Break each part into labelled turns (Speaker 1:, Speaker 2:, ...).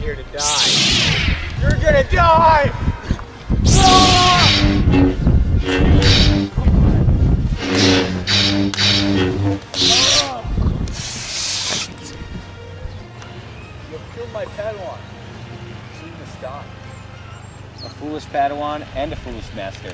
Speaker 1: here to die. You're gonna die! Ah! You killed my Padawan, so you must die.
Speaker 2: A foolish Padawan and a foolish master.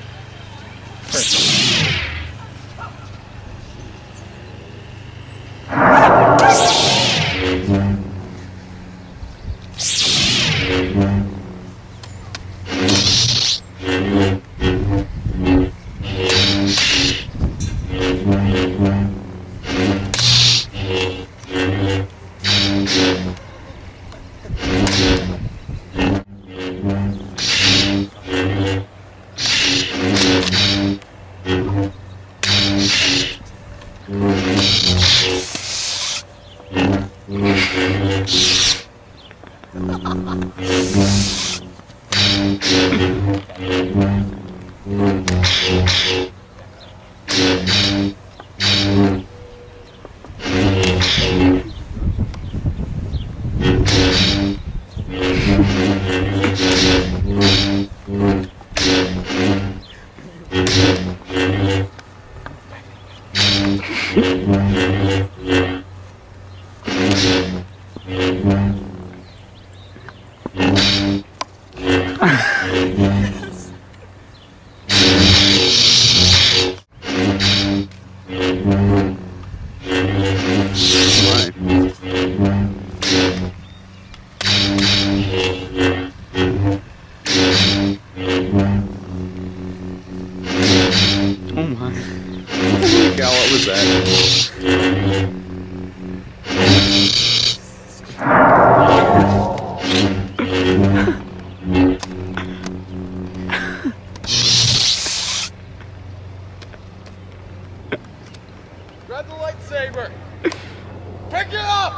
Speaker 3: Oh my. Holy cow, what was that?
Speaker 1: Grab the lightsaber! Pick it up!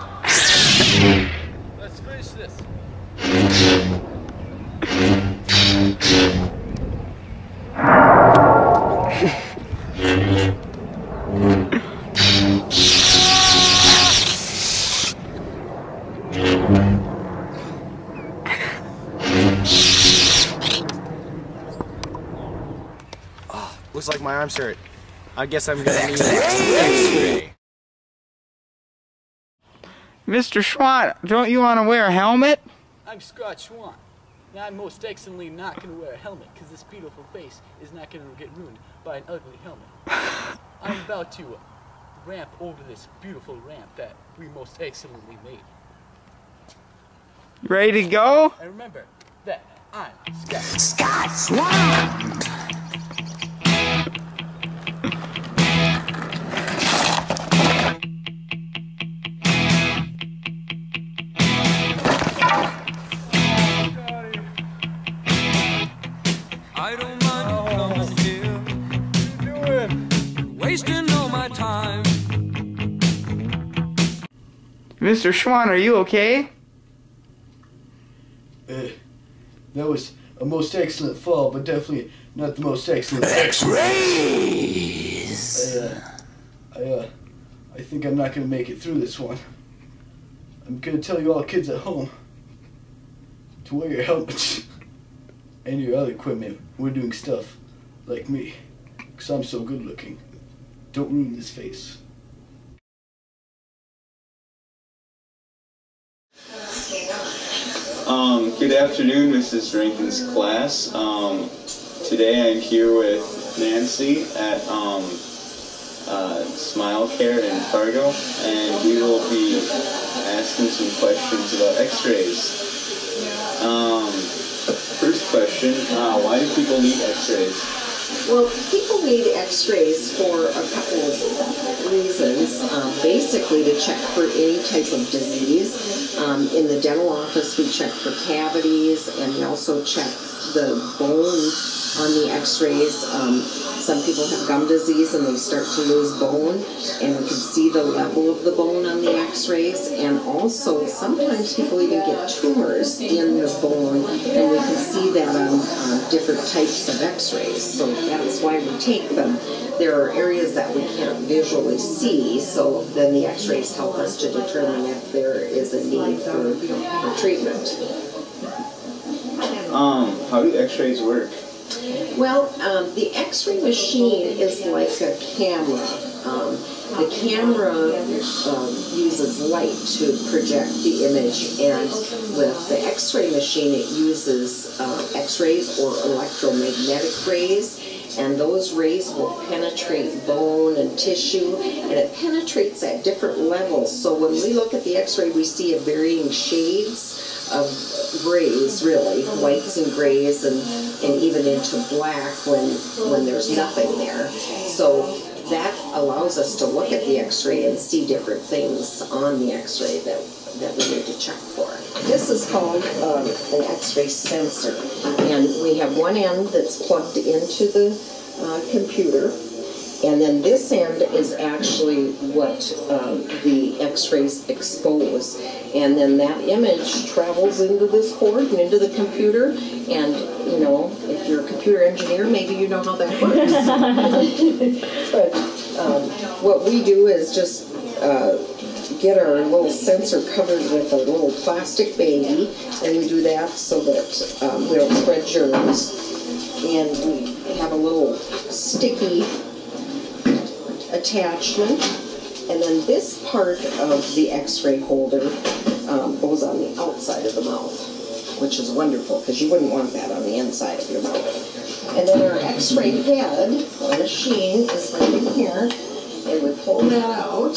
Speaker 1: Let's finish this. Looks like my arm's hurt. I guess I'm gonna need an X-ray.
Speaker 3: Mr. Schwan, don't you want to wear a helmet?
Speaker 4: I'm Scott Schwan. Now I'm most excellently not going to wear a helmet because this beautiful face is not going to get ruined by an ugly helmet. I'm about to ramp over this beautiful ramp that we most excellently made.
Speaker 3: Ready to go?
Speaker 4: And remember that I'm Scott.
Speaker 5: Scott Schwan!
Speaker 6: I don't mind coming here.
Speaker 1: What are you doing?
Speaker 6: Wasting all my time.
Speaker 3: Mr. Schwan, are you okay?
Speaker 7: That was a most excellent fall, but definitely not the most excellent
Speaker 5: X-rays!
Speaker 7: I think I'm not gonna make it through this one. I'm gonna tell you all kids at home to wear your helmets and your other equipment. We're doing stuff like me, 'cause I'm so good looking. Don't ruin this face.
Speaker 8: Good afternoon, Mrs. Rankin's class. Today I'm here with Nancy at Smile Care in Fargo, and we will be asking some questions about x-rays. First question, why do people need x-rays?
Speaker 9: Well, people need x-rays for a couple of reasons. Basically to check for any type of disease. In the dental office we check for cavities, and we also check the bone on the x-rays. Some people have gum disease and they start to lose bone, and we can see the level of the bone on the x-rays. And also, sometimes people even get tumors in the bone, and we can see that on different types of x-rays. So that's why we take them. There are areas that we can't visually see, so then the x-rays help us to determine if there is a need for treatment.
Speaker 8: How do x-rays work?
Speaker 9: Well, the x-ray machine is like a camera. The camera uses light to project the image, and with the x-ray machine it uses x-rays or electromagnetic rays, and those rays will penetrate bone and tissue, and it penetrates at different levels. So when we look at the x-ray, we see varying shades of grays, really, whites and grays, and even into black when there's nothing there. So that allows us to look at the x-ray and see different things on the x-ray that we need to check for. This is called an x-ray sensor, and we have one end that's plugged into the computer, and then this end is actually what the x-rays expose. And then that image travels into this cord and into the computer, and you know, if you're a computer engineer, maybe you know how that works. But what we do is just get our little sensor covered with a little plastic baggie, and we do that so that we don't spread germs. And we have a little sticky attachment, and then this part of the x-ray holder goes on the outside of the mouth, which is wonderful because you wouldn't want that on the inside of your mouth. And then our x-ray head machine is right in here, and we pull that out,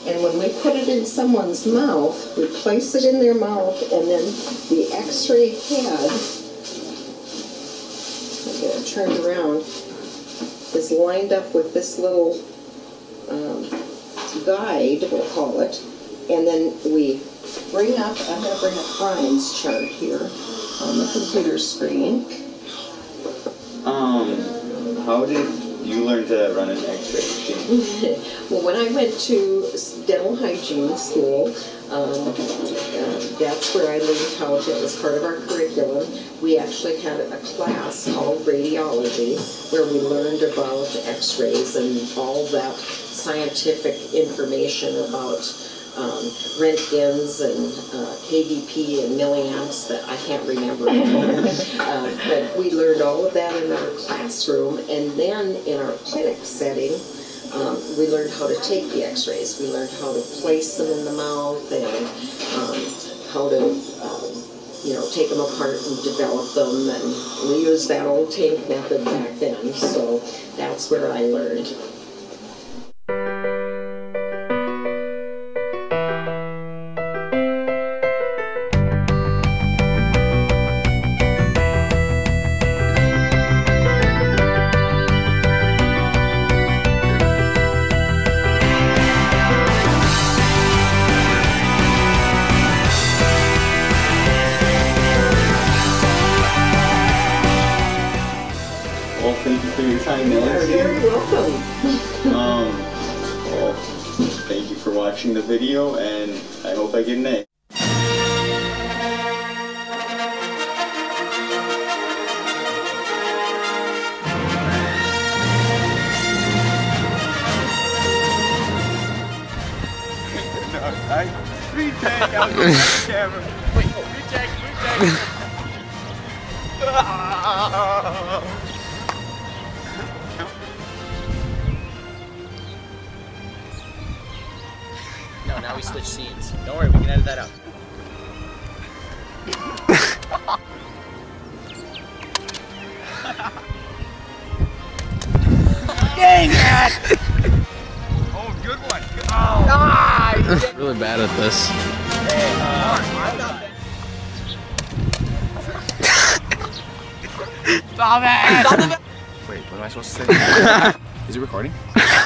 Speaker 9: and when we put it in someone's mouth, we place it in their mouth, and then the x-ray head, I'll get it turned around, is lined up with this little guide, we'll call it, and then we bring up, I'm going to bring up Brian's chart here on the computer screen.
Speaker 8: How did you learn to run an x-ray machine?
Speaker 9: Well, when I went to dental hygiene school, that's where I learned how to, as part of our curriculum, we actually had a class called radiology where we learned about x-rays and all that scientific information about Röntgens and kVp and milliamps that I can't remember anymore. But we learned all of that in our classroom, and then in our clinic setting, we learned how to take the x-rays. We learned how to place them in the mouth and how to take them apart and develop them, and we used that old tank method back then, so that's where I learned.
Speaker 8: Well, thank you for your time, Nancy.
Speaker 9: You're very welcome.
Speaker 8: Well, thank you for watching the video, and I hope I get an A.
Speaker 3: Retake, I'll go back to the camera.
Speaker 4: Wait, retake.
Speaker 1: No, now we switch scenes. Don't worry, we can edit that out.
Speaker 3: Dang it! Oh, good one.
Speaker 1: I'm really bad at this.
Speaker 3: Stop it!
Speaker 1: Wait, what am I supposed to say? Is it recording?